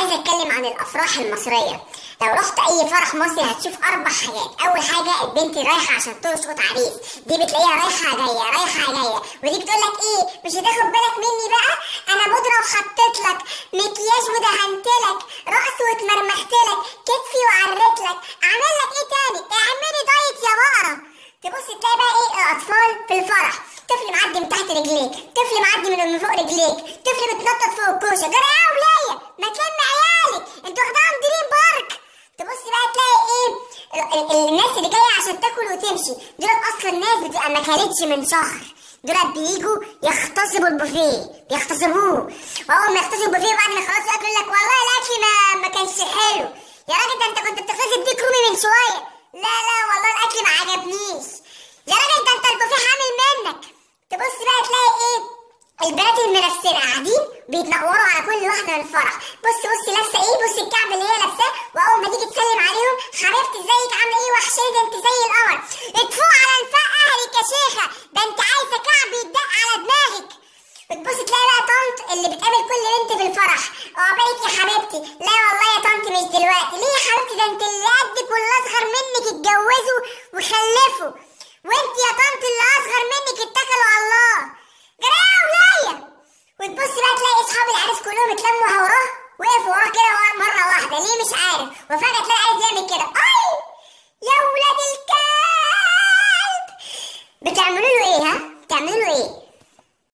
عايزه اتكلم عن الافراح المصريه. لو رحت اي فرح مصري هتشوف 4 حاجات. اول حاجه البنت رايحه عشان تشقط عريس، دي بتلاقيها رايحه جايه رايحه جايه، ودي بتقول لك ايه مش هتاخد بالك مني بقى، انا بودره وحطيت لك مكياج ودهنت لك راسي واتمرمحت لك كتفي وعريت لك، اعمل لك ايه تاني؟ اعملي دايت يا بقره. تبص تلاقي بقى ايه الاطفال في الفرح، طفل معدي من تحت رجليك، طفل معدي من فوق رجليك، طفل بتنطط فوق الكوشه، جرى يا وليه ما تلم عيالك انتوا واخداهم دريم بارك. تبص بقى تلاقي ايه الناس اللي جايه عشان تاكل وتمشي، دول اصلا ناس بتبقى ما كلتش من شهر، دول بييجوا يغتصبوا البوفيه، بيغتصبوه، واول ما يغتصبوا البوفيه بعد ما يخلصوا الاكل يقول لك والله الاكل ما كانش حلو. يا راجل ده انت كنت بتغتصب ديك رومي من شويه. لا والله الاكل ما عجبنيش. يا راجل ده انت البوفيه حامل منك. تبص بقى تلاقي ايه البنات المنافسين قاعدين بيتنقوروا على كل واحده من الفرح، بص لابسه ايه، بص الكعب اللي هي لابساه، واول ما تيجي تسلم عليهم حبيبتي ازيك عامله ايه وحشاني ده انت زي القمر، اتفوق على انفاق اهلك يا شيخه ده انت عايزه كعب يتدق على دماغك. بتبص تلاقي بقى طنط اللي بتقابل كل بنت في الفرح، عقبالك يا حبيبتي، لا والله يا طنط مش دلوقتي، ليه يا حبيبتي ده انت اللي قدك واللي اصغر منك اتجوزوا وخلفوا، وانت يا طنط اللي اصغر منك اتكلوا على الله. جرايه وليه. وتبص بقى تلاقي اصحاب العريس كلهم اتلموا وراه